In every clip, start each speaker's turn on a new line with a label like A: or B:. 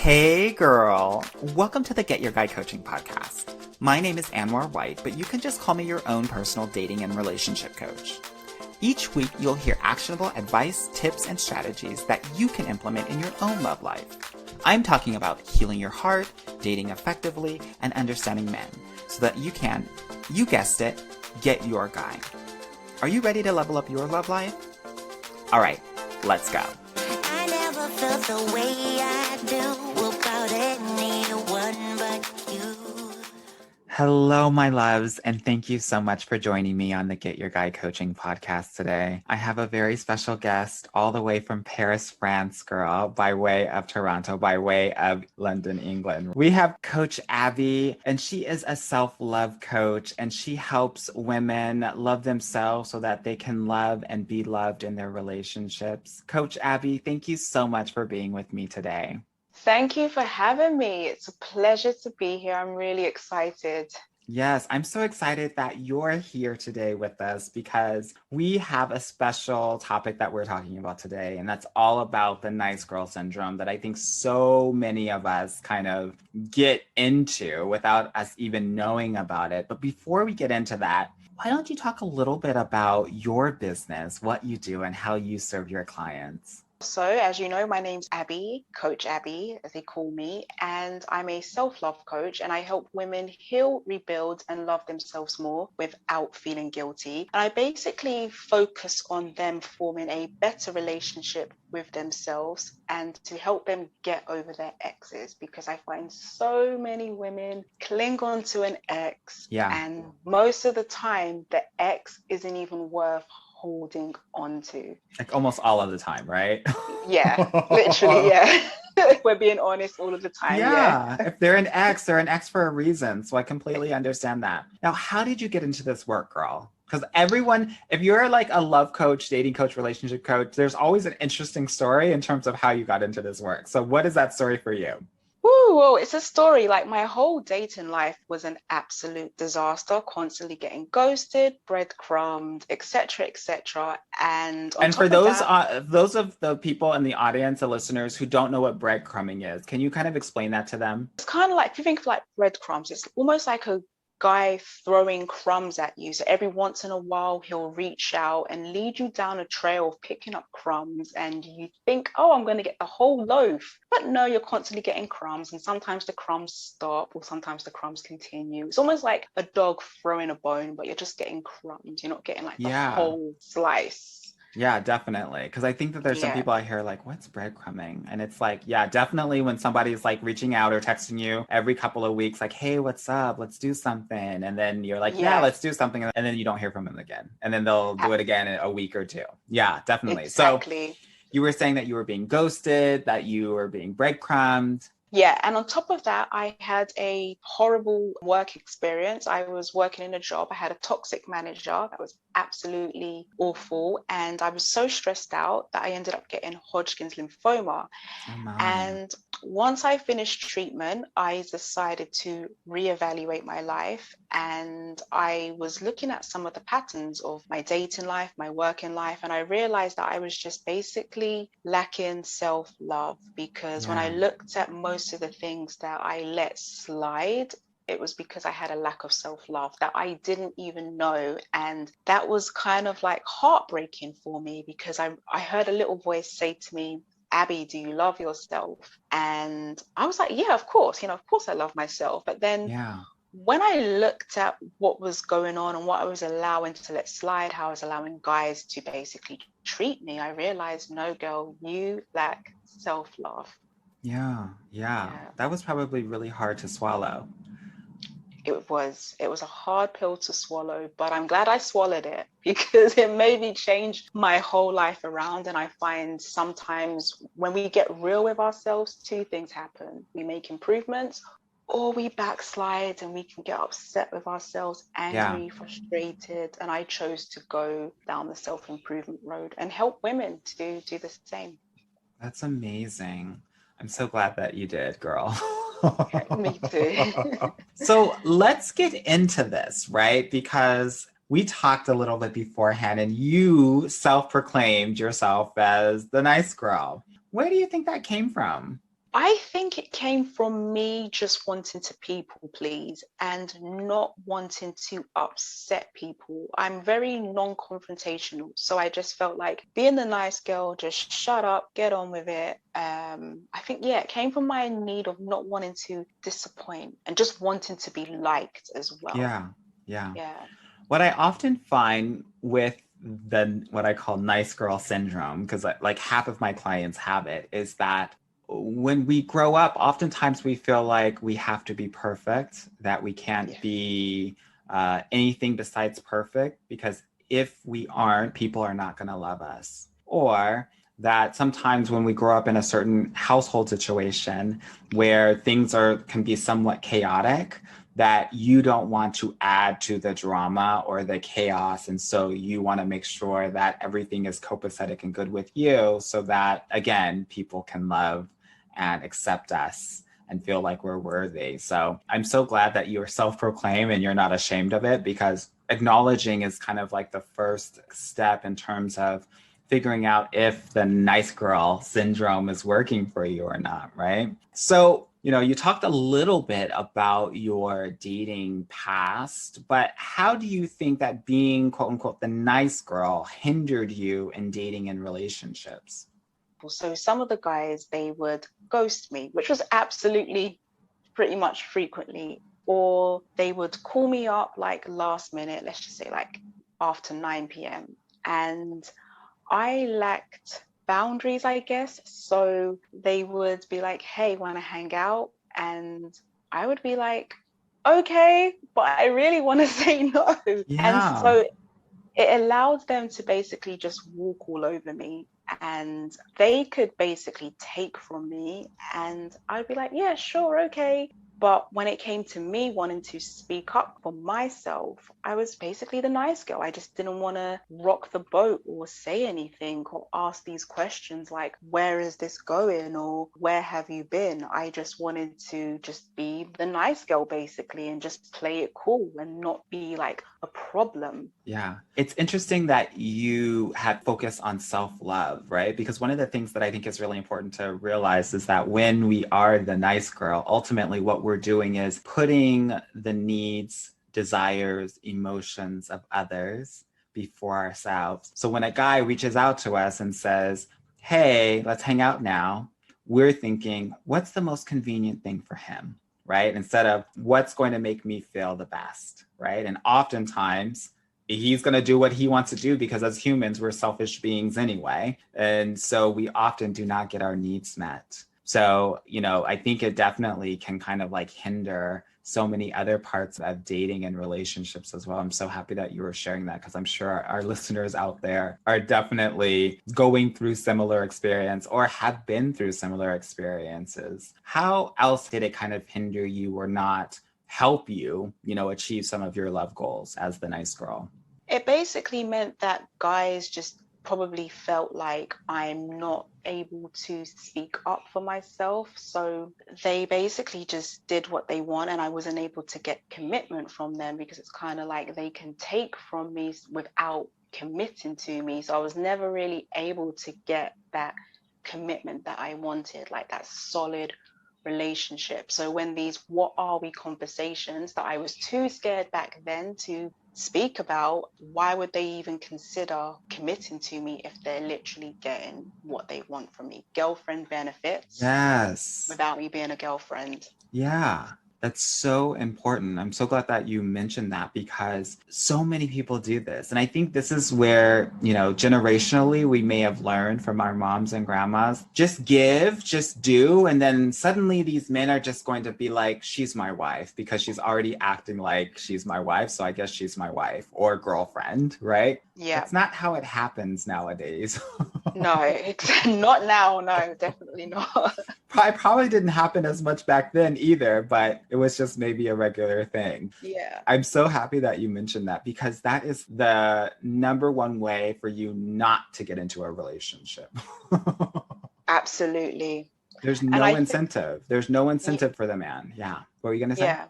A: Hey girl, welcome to the Get Your Guy Coaching podcast. My name is Anwar White, but you can just call me your own personal dating and relationship coach. Each week, you'll hear actionable advice, tips, and strategies that you can implement in your own love life. I'm talking about healing your heart, dating effectively, and understanding men so that you can, you guessed it, get your guy. Are you ready to level up your love life? All right, let's go.
B: I never felt the way I do about anyone but you.
A: Hello, my loves, and thank you so much for joining me on the Get Your Guy Coaching podcast today. I have a very special guest all the way from Paris, France, girl, by way of Toronto, by way of London, England. We have Coach Abbey, and she is a self-love coach, and she helps women love themselves so that they can love and be loved in their relationships. Coach Abbey, thank you so much for being with me today.
C: Thank you for having me. It's a pleasure to be here. I'm really excited.
A: Yes, I'm so excited that you're here today with us because we have a special topic that we're talking about today, and that's all about the nice girl syndrome that I think so many of us kind of get into without us even knowing about it. But before we get into that, why don't you talk a little bit about your business, what you do, and how you serve your clients?
C: So, as you know, my name's Abbey, Coach Abbey, as they call me, and I'm a self-love coach, and I help women heal, rebuild, and love themselves more without feeling guilty. And I basically focus on them forming a better relationship with themselves and to help them get over their exes, because I find so many women cling on to an ex, and most of the time, the ex isn't even worth holding on to.
A: Like almost all of the time, right?
C: Yeah, literally, yeah. We're being honest all of the time.
A: Yeah. If they're an ex for a reason. So I completely understand that. Now, how did you get into this work, girl? Because everyone, if you're like a love coach, dating coach, relationship coach, there's always an interesting story in terms of how you got into this work. So what is that story for you?
C: Well, it's a story. Like, my whole dating life was an absolute disaster, constantly getting ghosted, breadcrumbed, etc., etc. And
A: for those of the people in the audience, the listeners who don't know what breadcrumbing is, can you kind of explain that to them?
C: It's kind of like, if you think of like breadcrumbs, it's almost like a guy throwing crumbs at you. So every once in a while, he'll reach out and lead you down a trail of picking up crumbs, and you think, oh, I'm going to get the whole loaf. But no, you're constantly getting crumbs, and sometimes the crumbs stop, or sometimes the crumbs continue. It's almost like a dog throwing a bone, but you're just getting crumbs. You're not getting like the whole slice.
A: Yeah, definitely. Because I think that there's some people I hear like, what's breadcrumbing? And it's like, yeah, definitely when somebody's like reaching out or texting you every couple of weeks, like, hey, what's up? Let's do something. And then you're like, yeah, let's do something. And then you don't hear from them again. And then they'll do it again in a week or two. Yeah, definitely.
C: Exactly.
A: So you were saying that you were being ghosted, that you were being breadcrumbed.
C: Yeah, and on top of that, I had a horrible work experience. I was working in a job. I had a toxic manager that was absolutely awful. And I was so stressed out that I ended up getting Hodgkin's lymphoma. And once I finished treatment, I decided to reevaluate my life. And I was looking at some of the patterns of my dating life, my working life, and I realized that I was just basically lacking self-love, because when I looked at most of the things that I let slide, it was because I had a lack of self-love that I didn't even know. And that was kind of like heartbreaking for me, because I heard a little voice say to me, Abbey, do you love yourself? And I was like, yeah, of course, of course I love myself. But then when I looked at what was going on and what I was allowing to let slide, how I was allowing guys to basically treat me, I realized, no, girl, you lack self-love.
A: Yeah. That was probably really hard to swallow.
C: It was a hard pill to swallow, but I'm glad I swallowed it, because it made me change my whole life around. And I find sometimes when we get real with ourselves, two things happen. We make improvements, or we backslide and we can get upset with ourselves, angry, frustrated. And I chose to go down the self-improvement road and help women to do the same.
A: That's amazing. I'm so glad that you did, girl.
C: Me too.
A: So let's get into this, right? Because we talked a little bit beforehand and you self-proclaimed yourself as the nice girl. Where do you think that came from?
C: I think it came from me just wanting to people please and not wanting to upset people. I'm very non-confrontational, so I just felt like being the nice girl, just shut up, get on with it. I think, yeah, it came from my need of not wanting to disappoint and just wanting to be liked as well.
A: Yeah, yeah.
C: Yeah.
A: What I often find with the what I call nice girl syndrome, because like half of my clients have it, is that when we grow up, oftentimes we feel like we have to be perfect, that we can't
C: Yeah.
A: be anything besides perfect, because if we aren't, people are not going to love us. Or that sometimes when we grow up in a certain household situation where things are can be somewhat chaotic, that you don't want to add to the drama or the chaos. And so you want to make sure that everything is copacetic and good with you so that, again, people can love and accept us and feel like we're worthy. So I'm so glad that you're self-proclaimed and you're not ashamed of it, because acknowledging is kind of like the first step in terms of figuring out if the nice girl syndrome is working for you or not, right? So, you talked a little bit about your dating past, but how do you think that being, quote unquote, the nice girl hindered you in dating and relationships?
C: So some of the guys, they would ghost me, which was absolutely pretty much frequently, or they would call me up like last minute, let's just say like after 9 p.m. And I lacked boundaries, I guess. So they would be like, hey, want to hang out? And I would be like, okay, but I really want to say no. And
A: Yeah.
C: so it allowed them to basically just walk all over me, and they could basically take from me, and I'd be like, yeah, sure, okay. But when it came to me wanting to speak up for myself, I was basically the nice girl. I just didn't want to rock the boat or say anything or ask these questions like, where is this going? Or where have you been? I just wanted to just be the nice girl basically and just play it cool and not be like a problem.
A: Yeah. It's interesting that you had focus on self-love, right? Because one of the things that I think is really important to realize is that when we are the nice girl, ultimately what we're doing is putting the needs, desires, emotions of others before ourselves. So when a guy reaches out to us and says, hey, let's hang out now, we're thinking, what's the most convenient thing for him? Right? Instead of what's going to make me feel the best, right? And oftentimes he's going to do what he wants to do, because as humans, we're selfish beings anyway. And so we often do not get our needs met. So, I think it definitely can kind of like hinder so many other parts of dating and relationships as well. I'm so happy that you were sharing that, because I'm sure our listeners out there are definitely going through similar experience or have been through similar experiences. How else did it kind of hinder you or not help you, achieve some of your love goals as the nice girl?
C: It basically meant that guys just probably felt like I'm not able to speak up for myself. So they basically just did what they want, and I wasn't able to get commitment from them because it's kind of like they can take from me without committing to me. So I was never really able to get that commitment that I wanted, like that solid relationship. So when these what are we conversations that I was too scared back then to speak about, why would they even consider committing to me if they're literally getting what they want from me? Girlfriend benefits
A: Yes.
C: without me being a girlfriend.
A: Yeah, that's so important. I'm so glad that you mentioned that, because so many people do this. And I think this is where, generationally, we may have learned from our moms and grandmas, just give, just do. And then suddenly these men are just going to be like, she's my wife, because she's already acting like she's my wife. So I guess she's my wife or girlfriend, right?
C: Yeah.
A: That's not how it happens nowadays.
C: No, not now. No, definitely not.
A: Probably didn't happen as much back then either, but it was just maybe a regular thing.
C: Yeah,
A: I'm so happy that you mentioned that, because that is the number one way for you not to get into a relationship.
C: absolutely.
A: There's
C: And
A: no
C: I think,
A: incentive. There's no incentive for the man. Yeah. What were you going to say?
C: yeah.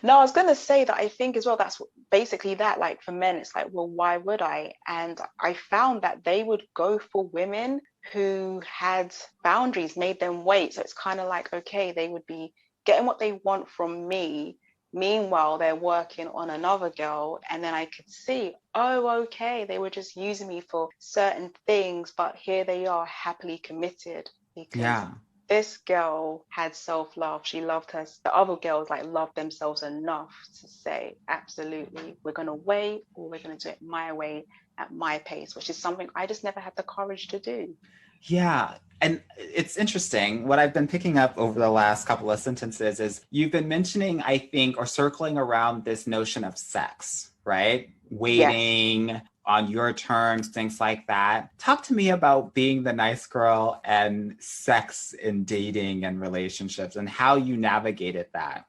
C: No, I was going to say that I think as well, that's basically that. Like for men, it's like, well, why would I? And I found that they would go for women who had boundaries, made them wait. So it's kind of like, okay, they would be getting what they want from me. Meanwhile, they're working on another girl. And then I could see, oh, okay, they were just using me for certain things, but here they are happily committed because
A: Yeah.
C: this girl had self-love. She loved her. The other girls like loved themselves enough to say, absolutely, we're going to wait, or we're going to do it my way at my pace, which is something I just never had the courage to do.
A: Yeah. And it's interesting. What I've been picking up over the last couple of sentences is you've been mentioning, I think, or circling around this notion of sex, right?
C: Yes.
A: Waiting on your terms, things like that. Talk to me about being the nice girl and sex in dating and relationships and how you navigated that,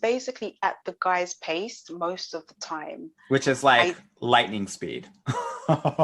C: Basically at the guy's pace most of the time.
A: which is like
C: I
A: lightning speed.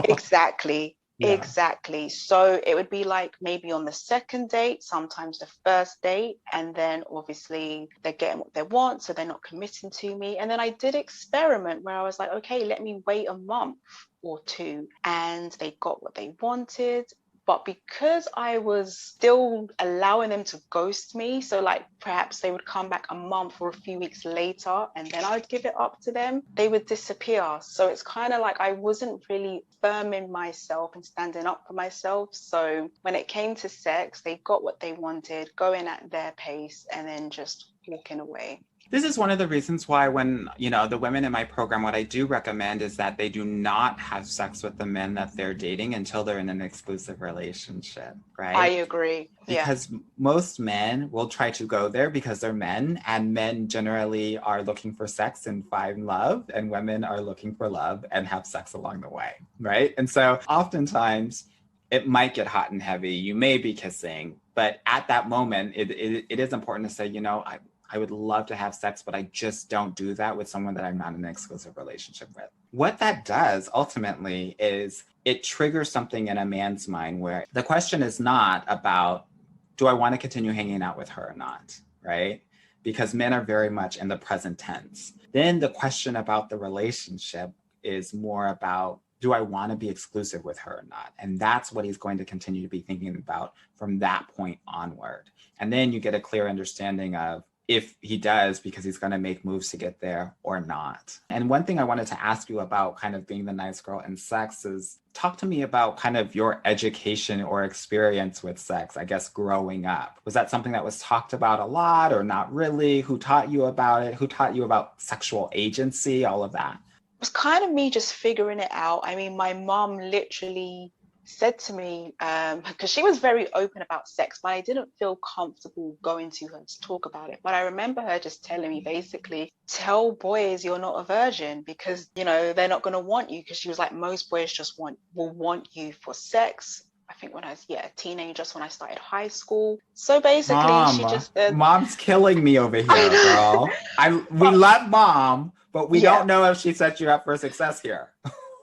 C: Exactly.
A: Yeah.
C: Exactly. So it would be like maybe on the second date, sometimes the first date, and then obviously they're getting what they want, so they're not committing to me. And then I did experiment where I was like, okay, let me wait a month or two, and they got what they wanted. But because I was still allowing them to ghost me, so like perhaps they would come back a month or a few weeks later and then I'd give it up to them, they would disappear. So it's kind of like I wasn't really firm in myself and standing up for myself. So when it came to sex, they got what they wanted, going at their pace, and then just walking away.
A: This is one of the reasons why when, the women in my program, what I do recommend is that they do not have sex with the men that they're dating until they're in an exclusive relationship,
C: I
A: right?
C: agree. Yeah.
A: Because most men will try to go there because they're men, and men generally are looking for sex and find love, and women are looking for love and have sex along the way, right? And so oftentimes it might get hot and heavy. You may be kissing, but at that moment, it is important to say, I would love to have sex, but I just don't do that with someone that I'm not in an exclusive relationship with. What that does ultimately is it triggers something in a man's mind where the question is not about, do I want to continue hanging out with her or not, right? Because men are very much in the present tense. Then the question about the relationship is more about, do I want to be exclusive with her or not? And that's what he's going to continue to be thinking about from that point onward. And then you get a clear understanding of if he does, because he's going to make moves to get there or not. And one thing I wanted to ask you about kind of being the nice girl in sex is talk to me about kind of your education or experience with sex, I guess, growing up. Was that something that was talked about a lot or not really? Who taught you about it? Who taught you about sexual agency? All of that.
C: It was kind of me just figuring it out. I mean, my mom literally said to me, because she was very open about sex, but I didn't feel comfortable going to her to talk about it. But I remember her just telling me basically, tell boys you're not a virgin because, they're not going to want you. Because she was like, most boys just will want you for sex. I think when I was, a teenager, just when I started high school. So basically, she just said,
A: Mom's killing me over here, girl. We
C: but
A: love mom, but we
C: yeah.
A: don't know if she set you up for success here.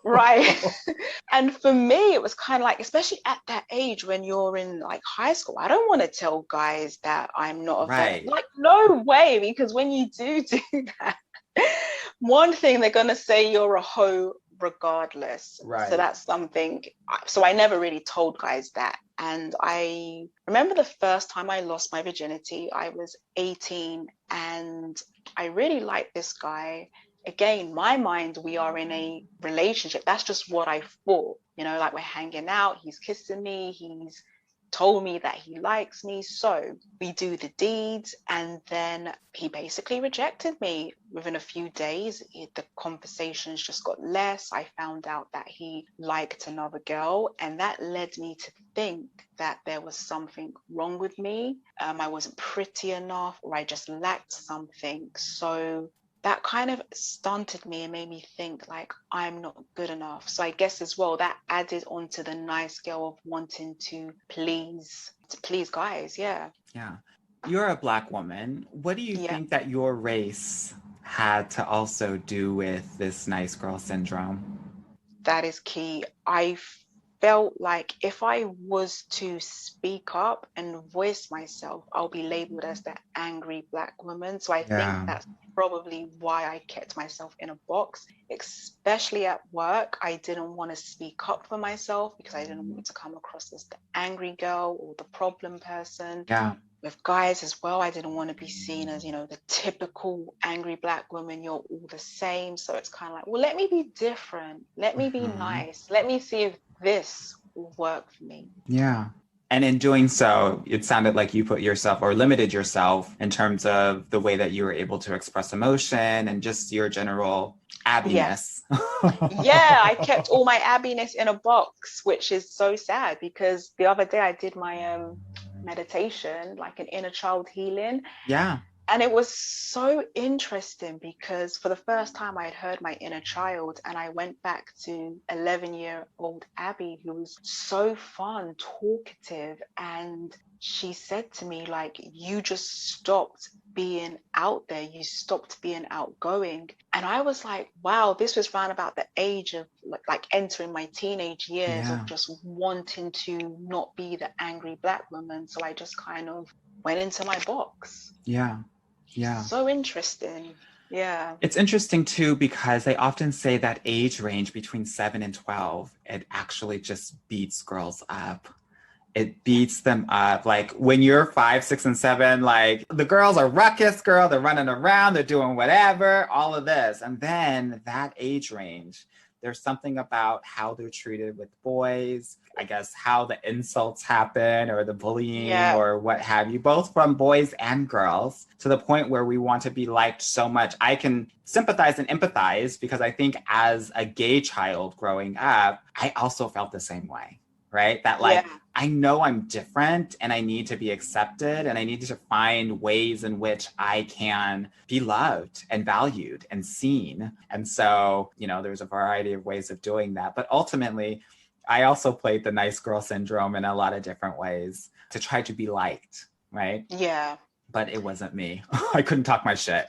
C: Right. And for me, it was kind of like, especially at that age when you're in like high school, I don't want to tell guys that I'm not a virgin.
A: Right.
C: Like, no way, because when you do that, one thing they're going to say you're a hoe regardless. So
A: Right.
C: that's something. So I never really told guys that. And I remember the first time I lost my virginity, I was 18 and I really liked this guy. Again, my mind, we are in a relationship. That's just what I thought, like we're hanging out, he's kissing me, he's told me that he likes me. So we do the deeds, and then he basically rejected me within a few days. The conversations just got less. I found out that he liked another girl, and that led me to think that there was something wrong with me. I wasn't pretty enough, or I just lacked something. So that kind of stunted me and made me think like I'm not good enough. So I guess as well that added onto the nice girl of wanting to please guys. Yeah.
A: Yeah. You're a Black woman. What do you
C: Yeah.
A: think that your race had to also do with this nice girl syndrome?
C: That is key. I felt like if I was to speak up and voice myself, I'll be labeled as the angry Black woman. So I think
A: Yeah.
C: that's probably why I kept myself in a box, especially at work. I didn't want to speak up for myself because I didn't want to come across as the angry girl or the problem person.
A: Yeah.
C: With guys as well, I didn't want to be seen as, the typical angry Black woman, you're all the same. So it's kind of like, well, let me be different. Let me be
A: Mhm.
C: nice. Let me see if this will work for me.
A: Yeah. And in doing so, it sounded like you put yourself or limited yourself in terms of the way that you were able to express emotion and just your general
C: Yes.
A: abbiness.
C: Yeah, I kept all my abbiness in a box, which is so sad because the other day I did my meditation, like an inner child healing.
A: Yeah.
C: And it was so interesting because for the first time I had heard my inner child, and I went back to 11-year-old Abbey, who was so fun, talkative. And she said to me, like, you just stopped being out there. You stopped being outgoing. And I was like, wow, this was around about the age of like entering my teenage years of
A: Yeah.
C: just wanting to not be the angry Black woman. So I just kind of went into my box.
A: Yeah. Yeah.
C: So interesting. Yeah.
A: It's interesting too, because they often say that age range between 7 and 12, it actually just beats girls up. It beats them up. Like when you're 5, 6, and 7, like the girls are ruckus girl, they're running around, they're doing whatever, all of this. And then that age range, there's something about how they're treated with boys, I guess how the insults happen or the bullying
C: Yeah.
A: or what have you, both from boys and girls, to the point where we want to be liked so much. I can sympathize and empathize because I think as a gay child growing up, I also felt the same way, right? That like,
C: Yeah.
A: I know I'm different and I need to be accepted and I need to find ways in which I can be loved and valued and seen. And so, there's a variety of ways of doing that. But ultimately, I also played the nice girl syndrome in a lot of different ways to try to be liked, right?
C: Yeah.
A: But it wasn't me. I couldn't talk my shit.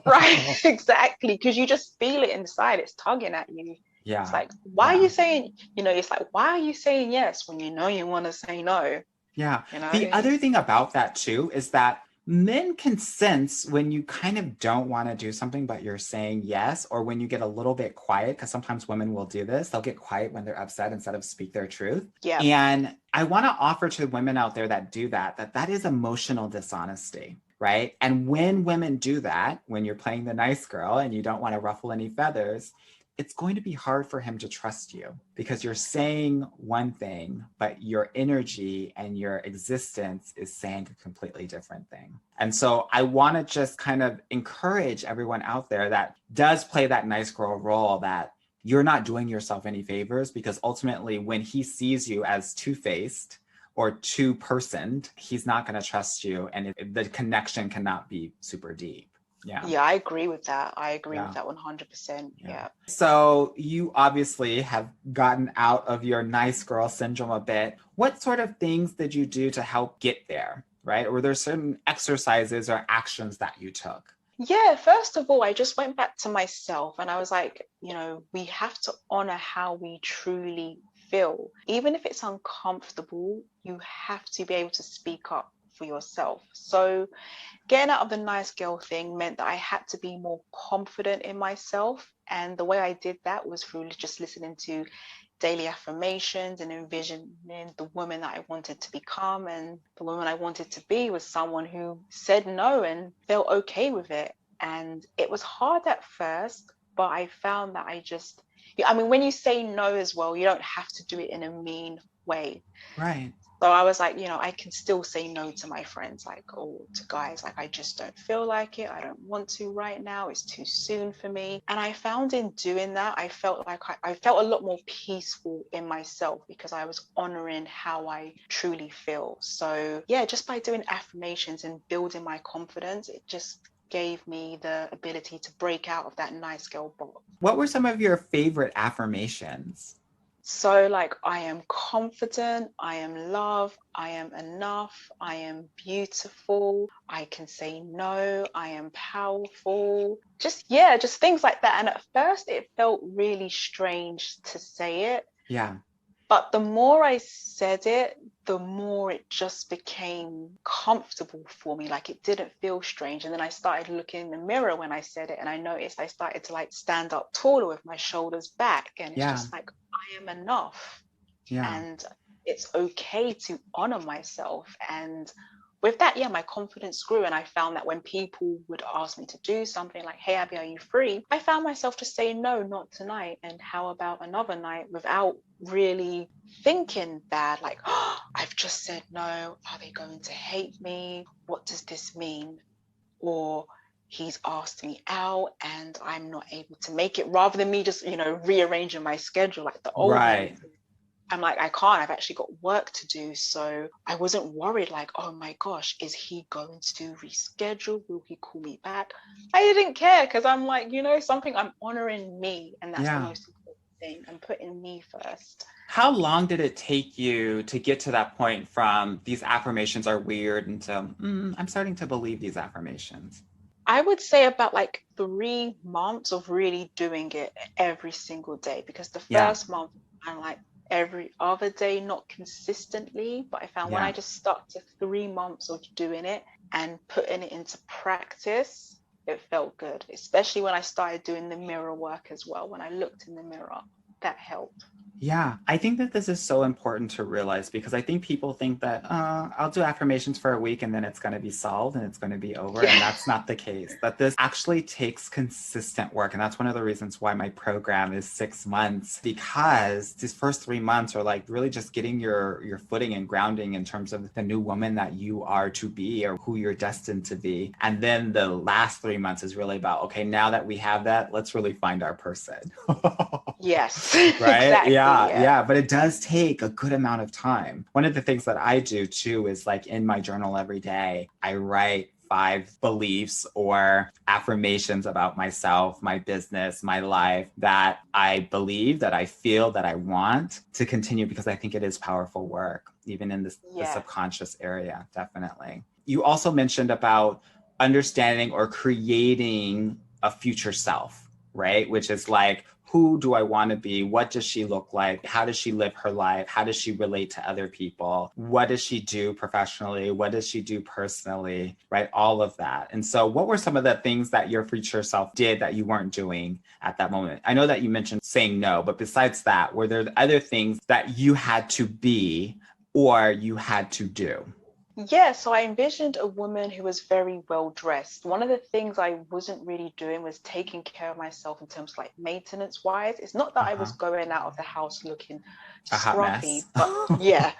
C: Right. Exactly. Because you just feel it inside. It's tugging at you. It's
A: Yeah.
C: like, why are
A: Yeah.
C: you saying, it's like, why are you saying yes when you know you want to say no?
A: Yeah.
C: You know?
A: The other thing about that too is that men can sense when you kind of don't want to do something, but you're saying yes, or when you get a little bit quiet, because sometimes women will do this. They'll get quiet when they're upset instead of speak their truth.
C: Yeah.
A: And I want to offer to women out there that do that is emotional dishonesty, right? And when women do that, when you're playing the nice girl and you don't want to ruffle any feathers, it's going to be hard for him to trust you because you're saying one thing, but your energy and your existence is saying a completely different thing. And so I want to just kind of encourage everyone out there that does play that nice girl role, that you're not doing yourself any favors, because ultimately when he sees you as two-faced or two-personed, he's not going to trust you, and the connection cannot be super deep. Yeah.
C: Yeah, I agree with that. I agree
A: Yeah.
C: with that 100%. Yeah.
A: So you obviously have gotten out of your nice girl syndrome a bit. What sort of things did you do to help get there, right? Or were there certain exercises or actions that you took?
C: Yeah, first of all, I just went back to myself and I was like, we have to honor how we truly feel. Even if it's uncomfortable, you have to be able to speak up for yourself. So getting out of the nice girl thing meant that I had to be more confident in myself. And the way I did that was through just listening to daily affirmations and envisioning the woman that I wanted to become. And the woman I wanted to be was someone who said no and felt okay with it. And it was hard at first, but I found that when you say no as well, you don't have to do it in a mean way.
A: Right.
C: So I was like, I can still say no to my friends, or to guys, like, I just don't feel like it. I don't want to right now. It's too soon for me. And I found in doing that, I felt like I felt a lot more peaceful in myself because I was honoring how I truly feel. So yeah, just by doing affirmations and building my confidence, it just gave me the ability to break out of that nice girl box.
A: What were some of your favorite affirmations?
C: So like, I am confident, I am loved, I am enough, I am beautiful, I can say no, I am powerful. Just things like that. And at first it felt really strange to say it.
A: Yeah.
C: But the more I said it, the more it just became comfortable for me. Like it didn't feel strange. And then I started looking in the mirror when I said it, and I noticed I started to like stand up taller with my shoulders back. And it's
A: Yeah.
C: just like, I am enough.
A: Yeah.
C: And it's okay to honor myself. And with that, yeah, my confidence grew. And I found that when people would ask me to do something like, hey, Abby, are you free? I found myself just saying, no, not tonight. And how about another night, without really thinking bad, like, oh, I've just said no. Are they going to hate me? What does this mean? Or he's asked me out and I'm not able to make it, rather than me just, rearranging my schedule like the old me.
A: Right.
C: I'm like, I can't, I've actually got work to do. So I wasn't worried like, oh my gosh, is he going to reschedule? Will he call me back? I didn't care, because I'm like, something, I'm honoring me. And that's the
A: Yeah.
C: most important thing. I'm putting me first.
A: How long did it take you to get to that point from these affirmations are weird until I'm starting to believe these affirmations?
C: I would say about like 3 months of really doing it every single day, because the
A: Yeah.
C: first month I'm like every other day, not consistently, but I found when I
A: Yeah.
C: just stuck to 3 months of doing it and putting it into practice, it felt good, especially when I started doing the mirror work as well. When I looked in the mirror, that helped.
A: Yeah, I think that this is so important to realize, because I think people think that I'll do affirmations for a week and then it's going to be solved and it's going to be over. And
C: Yeah.
A: that's not the case. That this actually takes consistent work. And that's one of the reasons why my program is 6 months, because these first 3 months are like really just getting your footing and grounding in terms of the new woman that you are to be or who you're destined to be. And then the last 3 months is really about, okay, now that we have that, let's really find our person.
C: Yes.
A: Right?
C: Exactly. Yeah.
A: Yeah. But it does take a good amount of time. One of the things that I do too is like in my journal every day, I write 5 beliefs or affirmations about myself, my business, my life that I believe, that I feel, that I want to continue, because I think it is powerful work, even in the
C: Yeah.
A: subconscious area, definitely. You also mentioned about understanding or creating a future self, right? Which is like, who do I want to be? What does she look like? How does she live her life? How does she relate to other people? What does she do professionally? What does she do personally? Right? All of that. And so, what were some of the things that your future self did that you weren't doing at that moment? I know that you mentioned saying no, but besides that, were there other things that you had to be or you had to do?
C: Yeah, so I envisioned a woman who was very well dressed. One of the things I wasn't really doing was taking care of myself in terms of like maintenance wise. It's not that I was
A: Uh-huh.
C: going out of the house looking
A: A hot mess.
C: scruffy, but yeah.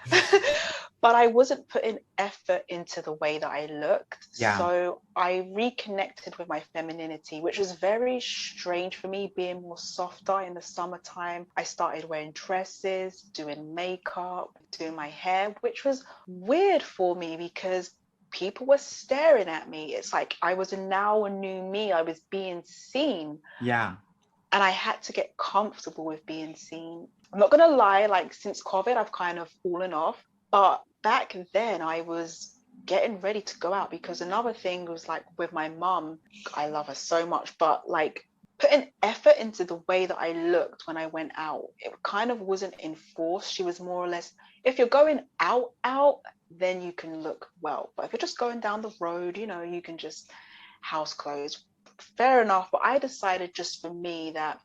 C: But I wasn't putting effort into the way that I looked.
A: Yeah.
C: So I reconnected with my femininity, which was very strange for me, being more softer in the summertime. I started wearing dresses, doing makeup, doing my hair, which was weird for me because people were staring at me. It's like I was now a new me. I was being seen.
A: Yeah.
C: And I had to get comfortable with being seen. I'm not gonna lie, like since COVID, I've kind of fallen off. But back then I was getting ready to go out, because another thing was like with my mum, I love her so much, but like putting effort into the way that I looked when I went out, it kind of wasn't enforced. She was more or less, if you're going out, then you can look well. But if you're just going down the road, you can just house clothes. Fair enough. But I decided just for me that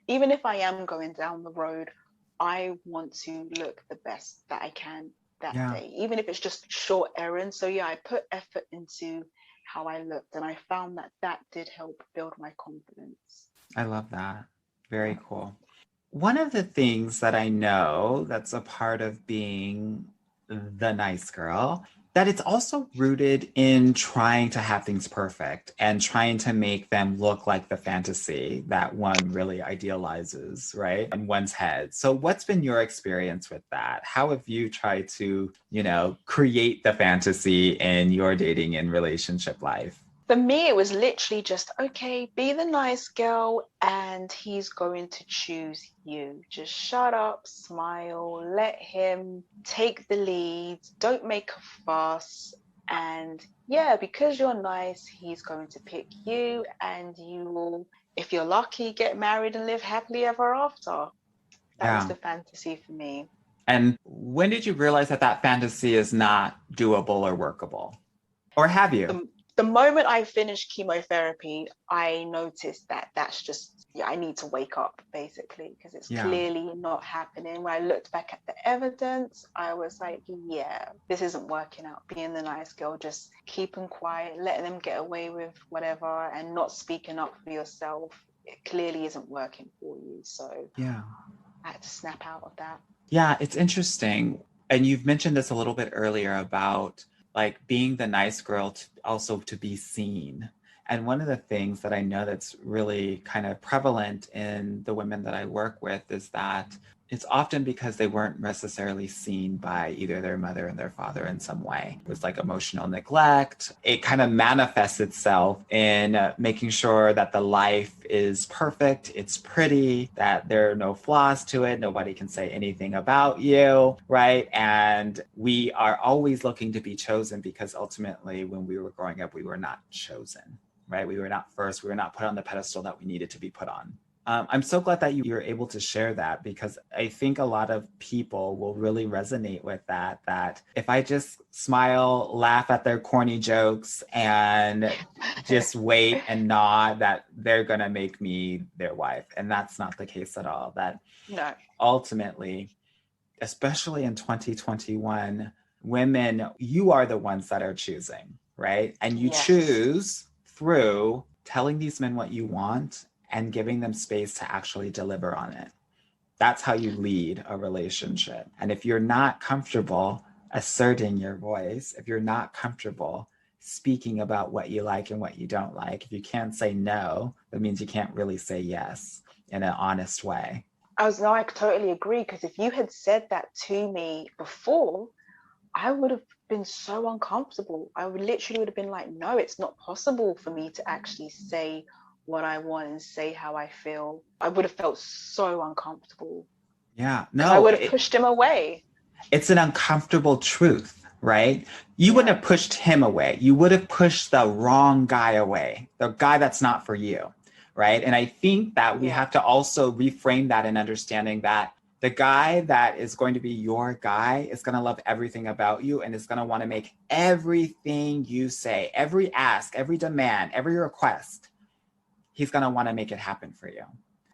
C: even if I am going down the road, I want to look the best that I can that
A: Yeah.
C: day, even if it's just short errands. So yeah, I put effort into how I looked, and I found that that did help build my confidence.
A: I love that.
C: Yeah.
A: Very cool. One of the things that I know that's a part of being the nice girl, that it's also rooted in trying to have things perfect and trying to make them look like the fantasy that one really idealizes, right? In one's head. So what's been your experience with that? How have you tried to, create the fantasy in your dating and relationship life?
C: For me, it was literally just, okay, be the nice girl and he's going to choose you. Just shut up, smile, let him take the lead, don't make a fuss. And yeah, because you're nice, he's going to pick you, and you will, if you're lucky, get married and live happily ever after. That was
A: Yeah.
C: the fantasy for me.
A: And when did you realize that that fantasy is not doable or workable? Or have you?
C: The moment I finished chemotherapy, I noticed that that's just, yeah, I need to wake up basically, because it's
A: Yeah.
C: clearly not happening. When I looked back at the evidence, I was like, yeah, this isn't working out. Being the nice girl, just keeping quiet, letting them get away with whatever and not speaking up for yourself, it clearly isn't working for you. So
A: Yeah.
C: I had to snap out of that.
A: Yeah, it's interesting. And you've mentioned this a little bit earlier about like being the nice girl to also to be seen. And one of the things that I know that's really kind of prevalent in the women that I work with is that it's often because they weren't necessarily seen by either their mother and their father in some way. It was like emotional neglect. It kind of manifests itself in making sure that the life is perfect, it's pretty, that there are no flaws to it, nobody can say anything about you, right? And we are always looking to be chosen because ultimately when we were growing up, we were not chosen, right? We were not first, we were not put on the pedestal that we needed to be put on. I'm so glad that you were able to share that, because I think a lot of people will really resonate with that, that if I just smile, laugh at their corny jokes, and just wait and nod, that they're going to make me their wife. And that's not the case at all. That
C: No.
A: ultimately, especially in 2021, women, you are the ones that are choosing, right? And you
C: Yes.
A: choose through telling these men what you want and giving them space to actually deliver on it. That's how you lead a relationship. And if you're not comfortable asserting your voice, if you're not comfortable speaking about what you like and what you don't like, if you can't say no, that means you can't really say yes in an honest way.
C: I totally agree, because if you had said that to me before, I would have been so uncomfortable. I would have been like, no, it's not possible for me to actually say what I want and say how I feel. I would have felt so uncomfortable
A: Yeah,
C: because I
A: no,
C: would have pushed him away.
A: it's an uncomfortable truth, right? You wouldn't
C: Yeah.
A: have pushed him away. You would have pushed the wrong guy away, the guy that's not for you, right? And I think that we
C: Yeah.
A: have to also reframe that in understanding that the guy that is going to be your guy is going to love everything about you and is going to want to make everything you say, every ask, every demand, every request, he's going to want to make it happen for you.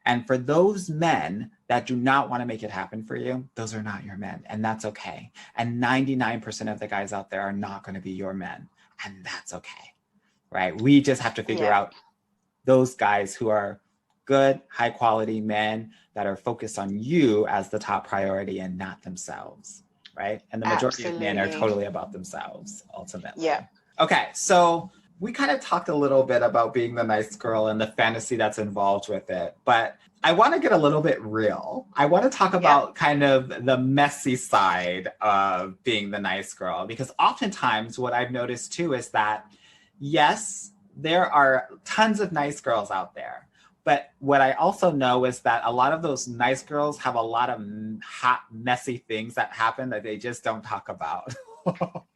A: And for those men that do not want to make it happen for you, those are not your men. And that's okay. And 99% of the guys out there are not going to be your men. And that's okay. Right? We just have to figure
C: Yeah.
A: out those guys who are good, high quality men that are focused on you as the top priority and not themselves. Right? And the majority of men are
C: Absolutely.
A: totally about themselves, ultimately.
C: Yeah.
A: Okay, so we kind of talked a little bit about being the nice girl and the fantasy that's involved with it, but I want to get a little bit real. I want to talk
C: Yeah.
A: about kind of the messy side of being the nice girl, because oftentimes what I've noticed too is that, yes, there are tons of nice girls out there. But what I also know is that a lot of those nice girls have a lot of hot, messy things that happen that they just don't talk about.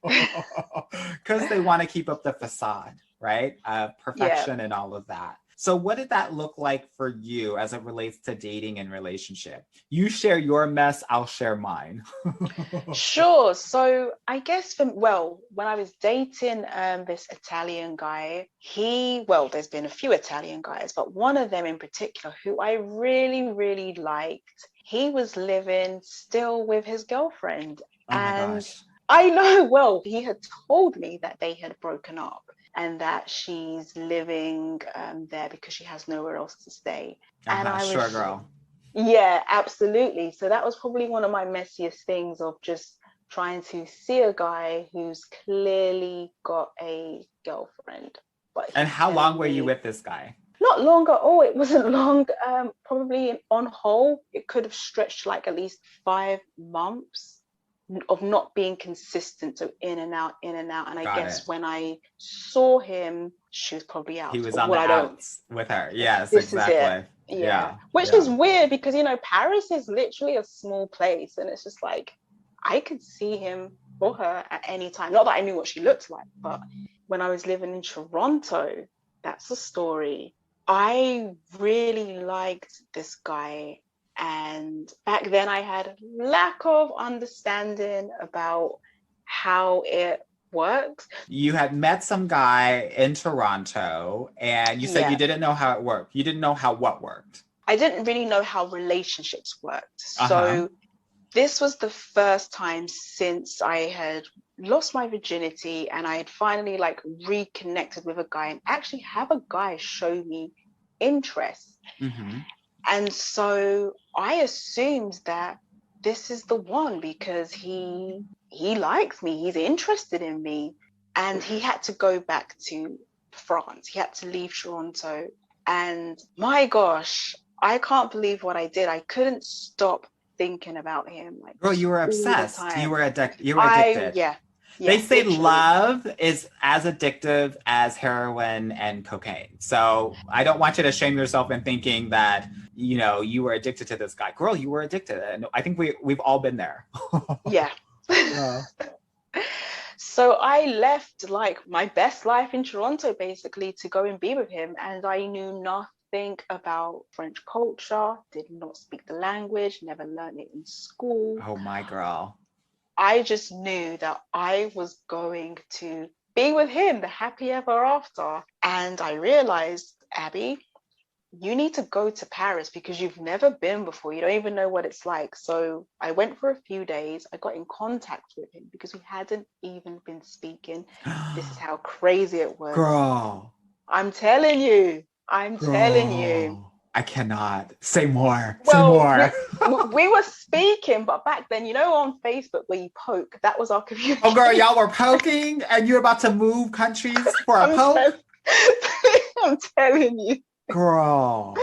A: Because they want to keep up the facade, right?
C: Yeah.
A: Perfection and all of that. So what did that look like for you as it relates to dating and relationship? You share your mess, I'll share mine.
C: Sure. So I guess when I was dating this Italian guy, there's been a few Italian guys, but one of them in particular who I really, really liked, he was living still with his girlfriend.
A: Oh my
C: And
A: gosh.
C: I know, well, he had told me that they had broken up and that she's living there because she has nowhere else to stay. And
A: Uh-huh,
C: I
A: sure,
C: was,
A: girl.
C: yeah, absolutely. So that was probably one of my messiest things, of just trying to see a guy who's clearly got a girlfriend, but
A: And
C: he's
A: how long
C: telling
A: were you
C: me
A: with this guy?
C: not long at all. It wasn't long. Probably on whole, it could have stretched like at least 5 months of not being consistent. So in and out, in and out. And I
A: Got
C: guess
A: it.
C: when I saw him, she was probably
A: He
C: out.
A: was
C: But
A: on
C: what
A: the
C: I don't,
A: outs with her. Yes,
C: this is it.
A: exactly.
C: Yeah.
A: Yeah,
C: Which is
A: yeah.
C: weird because, Paris is literally a small place. And it's just like, I could see him or her at any time. Not that I knew what she looked like, but when I was living in Toronto, that's the story. I really liked this guy And back then I had a lack of understanding about how it works.
A: You had met some guy in Toronto and you said you
C: Yeah.
A: didn't know how it worked. You didn't know how what worked.
C: I didn't really know how relationships worked.
A: Uh-huh.
C: So this was the first time since I had lost my virginity and I had finally like reconnected with a guy and actually have a guy show me interest.
A: Mm-hmm.
C: And so I assumed that this is the one because he likes me, he's interested in me. And he had to go back to France. He had to leave Toronto. And my gosh, I can't believe what I did. I couldn't stop thinking about him like
A: Girl, you were
C: all the
A: obsessed. You
C: time.
A: were addicted.
C: Yeah,
A: They
C: yeah,
A: say
C: literally.
A: love is as addictive as heroin and cocaine. So I don't want you to shame yourself in thinking that, you know, you were addicted to this guy. Girl, you were addicted. And I think we've all been there.
C: Yeah.
A: Yeah.
C: So I left like my best life in Toronto basically to go and be with him. And I knew nothing about French culture, did not speak the language, never learned it in school.
A: Oh my girl.
C: I just knew that I was going to be with him, the happy ever after. And I realized, Abby, you need to go to Paris because you've never been before. You don't even know what it's like. So I went for a few days. I got in contact with him because we hadn't even been speaking. This is how crazy it was.
A: Girl.
C: I'm telling you. I'm telling you.
A: Girl. I cannot. Say more. Say
C: Well,
A: more.
C: we were speaking, but back then, you know, on Facebook where you poke, that was our communication.
A: Oh, girl, y'all were poking and you're about to move countries for a
C: I'm
A: poke?
C: I'm telling you.
A: Girl.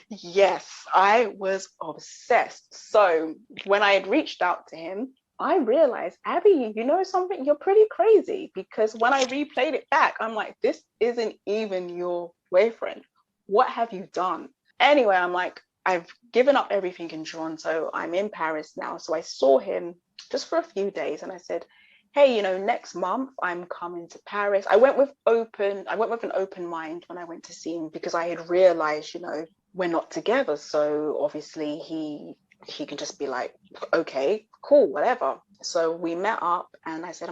C: Yes, I was obsessed. So when I had reached out to him, I realized, Abby, you know something? You're pretty crazy because when I replayed it back, I'm like, this isn't even your boyfriend. What have you done? Anyway, I'm like, I've given up everything in Toronto. I'm in Paris now. So I saw him just for a few days and I said, hey, you know, next month I'm coming to Paris. I went with an open mind when I went to see him because I had realized, you know, we're not together. So obviously he can just be like, okay, cool, whatever. So we met up and I said,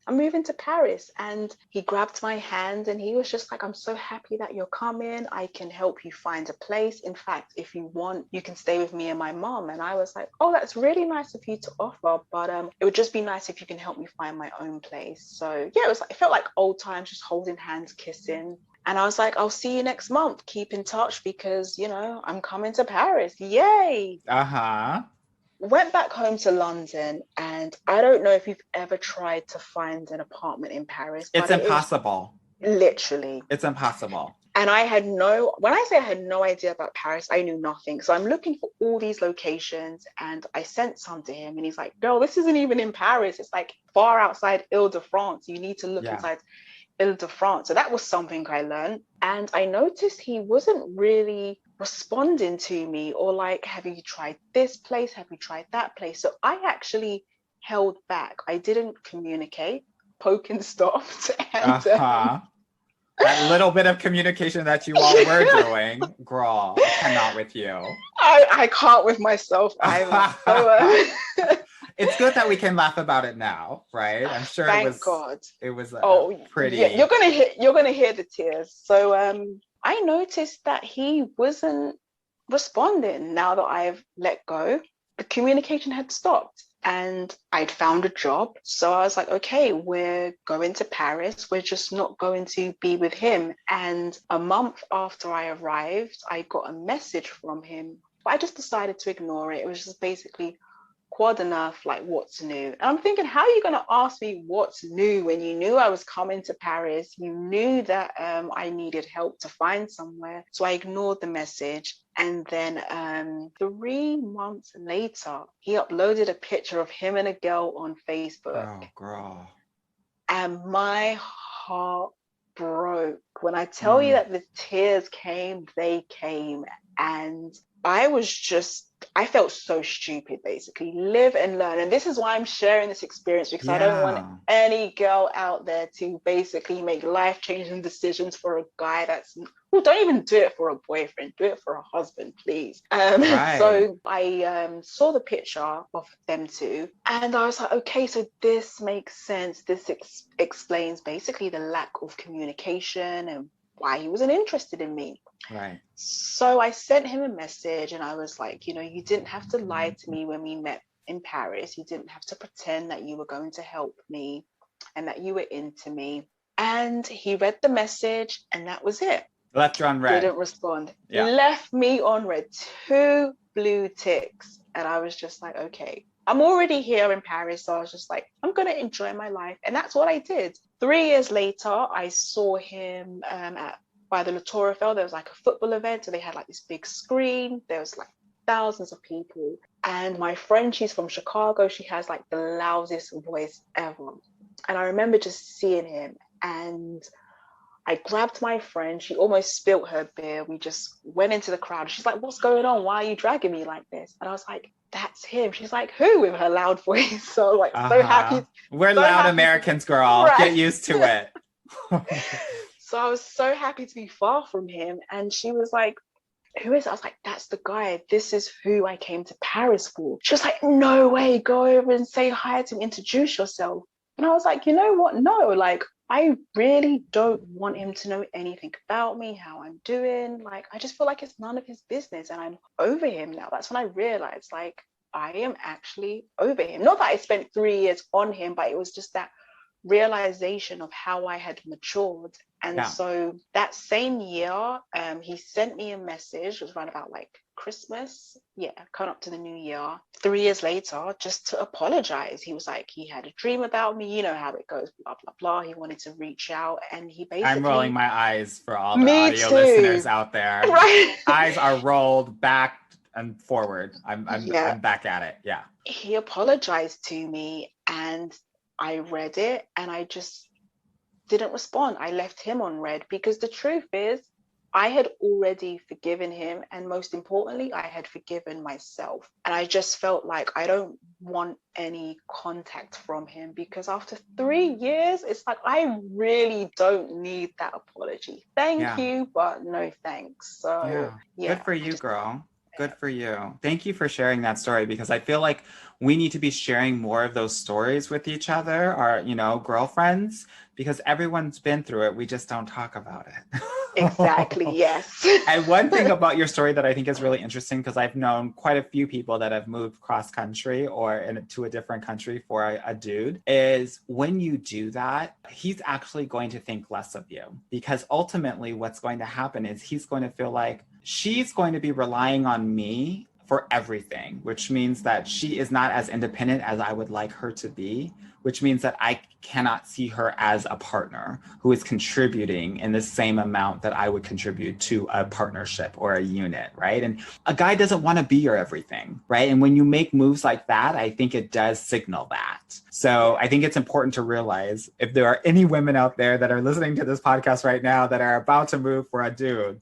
C: I'm moving to Paris. And he grabbed my hand and he was just like, I'm so happy that you're coming. I can help you find a place. In fact, if you want, you can stay with me and my mom. And I was like, oh, that's really nice of you to offer. But it would just be nice if you can help me find my own place. So yeah, it felt like old times, just holding hands, kissing. And I was like, I'll see you next month. Keep in touch because, you know, I'm coming to Paris. Yay.
A: Uh-huh.
C: Went back home to London, and I don't know if you've ever tried to find an apartment in Paris,
A: It's
C: but it is
A: impossible.
C: literally.
A: It's impossible.
C: And when I say I had no idea about Paris, I knew nothing. So I'm looking for all these locations and I sent some to him and he's like, girl, this isn't even in Paris. It's like far outside Ile-de-France. You need to look inside Ile-de-France. So that was something I learned. And I noticed he wasn't really responding to me or like, have you tried this place? Have you tried that place? So I actually held back. I didn't communicate. Poking stopped. And
A: Uh-huh. That little bit of communication that you all were doing, girl, I cannot with you.
C: I can't with myself either. So,
A: it's good that we can laugh about it now, right? I'm sure
C: thank God.
A: It was pretty.
C: Yeah, you're gonna hear the tears. So I noticed that he wasn't responding now that I've let go. The communication had stopped. And I'd found a job. So I was like, okay, we're going to Paris. We're just not going to be with him. And a month after I arrived, I got a message from him. But I just decided to ignore it. It was just basically quad enough, like what's new. And I'm thinking, how are you going to ask me what's new when you knew I was coming to Paris? You knew that I needed help to find somewhere. So I ignored the message. And then 3 months later, he uploaded a picture of him and a girl on Facebook.
A: Oh, girl.
C: And my heart broke. When I tell you that the tears came, they came. And I felt so stupid, basically. Live and learn. And this is why I'm sharing this experience, because I don't want any girl out there to basically make life-changing decisions for a guy well, don't even do it for a boyfriend. Do it for a husband, please. So I saw the picture of them two, and I was like, okay, so this makes sense. This explains basically the lack of communication and why he wasn't interested in me.
A: Right.
C: So I sent him a message and I was like, you didn't have to lie to me when we met in Paris. You didn't have to pretend that you were going to help me and that you were into me. And he read the message and that was it.
A: Left you on red.
C: Didn't respond.
A: Yeah.
C: Left me on red. 2 blue ticks. And I was just like, okay, I'm already here in Paris. So I was just like, I'm going to enjoy my life. And that's what I did. 3 years later, I saw him by the La Tour Eiffel. There was like a football event. So they had like this big screen. There was like thousands of people. And my friend, she's from Chicago. She has like the loudest voice ever. And I remember just seeing him, and I grabbed my friend. She almost spilt her beer. We just went into the crowd. She's like, what's going on? Why are you dragging me like this? And I was like, that's him. She's like, who? With her loud voice. So like, so happy.
A: We're so loud happy. Americans, girl. Right. Get used to it.
C: So I was so happy to be far from him. And she was like, who is it? I was like, that's the guy. This is who I came to Paris for. She was like, no way. Go over and say hi to him. Introduce yourself. And I was like, you know what? No, like, I really don't want him to know anything about me, how I'm doing. Like, I just feel like it's none of his business, and I'm over him now. That's when I realized, like, I am actually over him. Not that I spent 3 years on him, but it was just that realization of how I had matured. And so that same year, he sent me a message. It was around about like Christmas, coming up to the new year. 3 years later, just to apologize. He was like, he had a dream about me. You know how it goes, blah, blah, blah. He wanted to reach out, and he basically... I'm
A: rolling my eyes for all the audio listeners out there.
C: Right.
A: Eyes are rolled back and forward. I'm back at it. Yeah.
C: He apologized to me, and I read it, and I just didn't respond. I left him on red, because the truth is, I had already forgiven him, and most importantly, I had forgiven myself. And I just felt like I don't want any contact from him, because after 3 years, it's like, I really don't need that apology. Thank you, but no thanks. So
A: good for you, girl. Good for you. Thank you for sharing that story, because I feel like we need to be sharing more of those stories with each other, our, girlfriends, because everyone's been through it. We just don't talk about it.
C: Exactly. Yes.
A: And one thing about your story that I think is really interesting, because I've known quite a few people that have moved cross country or to a different country for a dude, is when you do that, he's actually going to think less of you, because ultimately what's going to happen is he's going to feel like she's going to be relying on me for everything, which means that she is not as independent as I would like her to be, which means that I cannot see her as a partner who is contributing in the same amount that I would contribute to a partnership or a unit, right? And a guy doesn't want to be your everything, right? And when you make moves like that, I think it does signal that. So I think it's important to realize, if there are any women out there that are listening to this podcast right now that are about to move for a dude,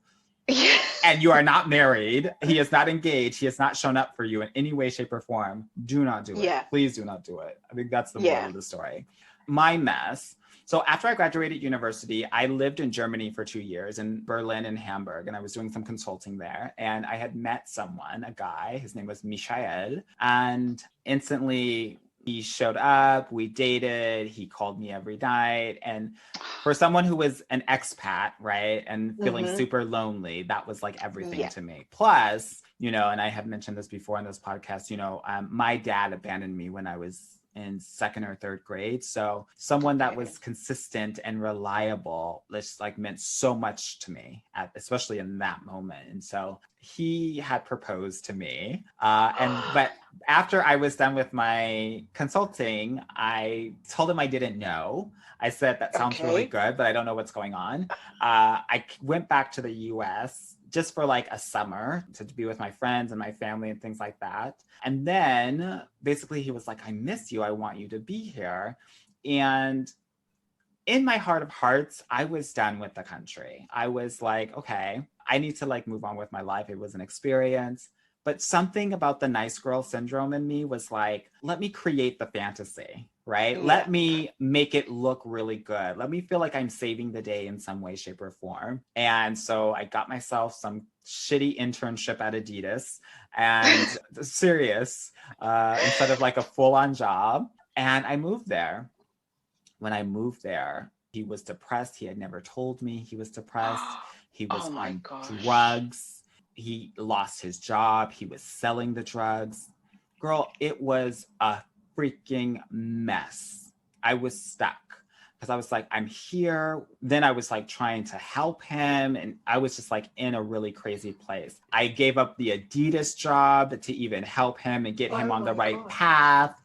A: and you are not married, he is not engaged, he has not shown up for you in any way, shape, or form, do not do it. Please do not do it. I think that's the moral of the story. My mess. So after I graduated university, I lived in Germany for 2 years, in Berlin and Hamburg, and I was doing some consulting there. And I had met someone, a guy, his name was Michael, and instantly he showed up, we dated, he called me every night. And for someone who was an expat, right, and feeling super lonely, that was like everything to me. Plus, and I have mentioned this before on this podcast, my dad abandoned me when I was in 2nd or 3rd grade. So someone that was consistent and reliable, just like meant so much to me, especially in that moment. And so he had proposed to me. But after I was done with my consulting, I told him I didn't know. I said, that sounds really good, but I don't know what's going on. I went back to the US just for like a summer to be with my friends and my family and things like that. And then basically he was like, I miss you. I want you to be here. And in my heart of hearts, I was done with the country. I was like, okay, I need to like move on with my life. It was an experience. But something about the nice girl syndrome in me was like, let me create the fantasy, right?
C: Yeah.
A: Let me make it look really good. Let me feel like I'm saving the day in some way, shape, or form. And so I got myself some shitty internship at Adidas and serious, instead of like a full-on job. And I moved there. When I moved there, he was depressed. He had never told me he was depressed. He was
C: Oh my
A: on
C: gosh.
A: drugs. He lost his job. He was selling the drugs. Girl, it was a freaking mess. I was stuck because I was like, I'm here. Then I was like trying to help him. And I was just like in a really crazy place. I gave up the Adidas job to even help him and get him on the right path.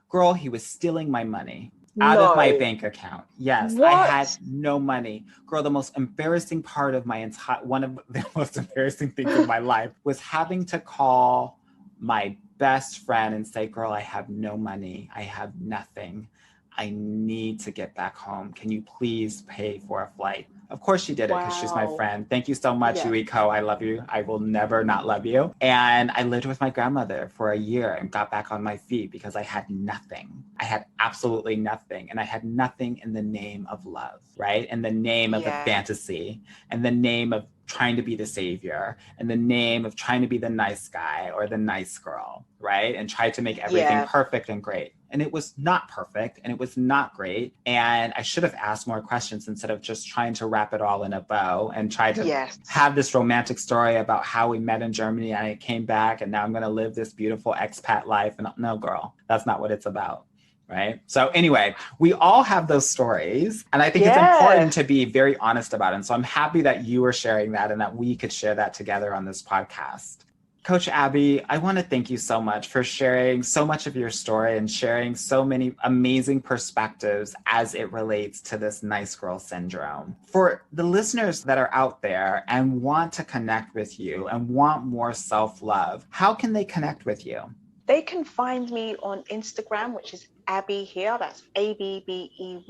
A: Girl, he was stealing my money out of my bank account. Yes,
C: What?
A: I had no money. Girl, the most embarrassing part of one of the most embarrassing things in my life was having to call my best friend and say, girl, I have no money. I have nothing. I need to get back home. Can you please pay for a flight? Of course she did it because she's my
C: Wow.
A: friend. Thank you so much,
C: Yeah.
A: Yuiko. I love you. I will never not love you. And I lived with my grandmother for a year and got back on my feet because I had nothing. I had absolutely nothing. And I had nothing in the name of love, right? In the name of the fantasy, and the name of trying to be the savior, and the name of trying to be the nice guy or the nice girl, right? And try to make everything perfect and great. And it was not perfect and it was not great. And I should have asked more questions instead of just trying to wrap it all in a bow and try to have this romantic story about how we met in Germany and I came back and now I'm going to live this beautiful expat life. And no, girl, that's not what it's about. Right. So anyway, we all have those stories. And I think it's important to be very honest about it. And so I'm happy that you were sharing that and that we could share that together on this podcast. Coach Abbey, I want to thank you so much for sharing so much of your story and sharing so many amazing perspectives as it relates to this nice girl syndrome. For the listeners that are out there and want to connect with you and want more self-love, how can they connect with you?
C: They can find me on Instagram, which is Abbey here. That's ABBEYHERE,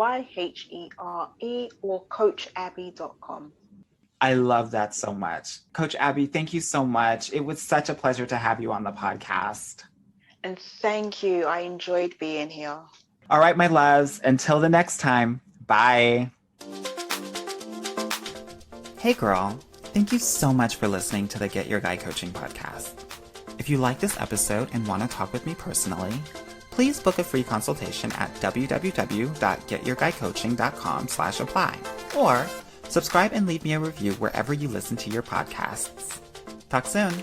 C: or CoachAbbey.com.
A: I love that so much. Coach Abbey, thank you so much. It was such a pleasure to have you on the podcast.
C: And thank you. I enjoyed being here.
A: All right, my loves. Until the next time. Bye. Hey, girl. Thank you so much for listening to the Get Your Guy Coaching podcast. If you like this episode and want to talk with me personally, please book a free consultation at www.getyourguycoaching.com/apply or subscribe and leave me a review wherever you listen to your podcasts. Talk soon.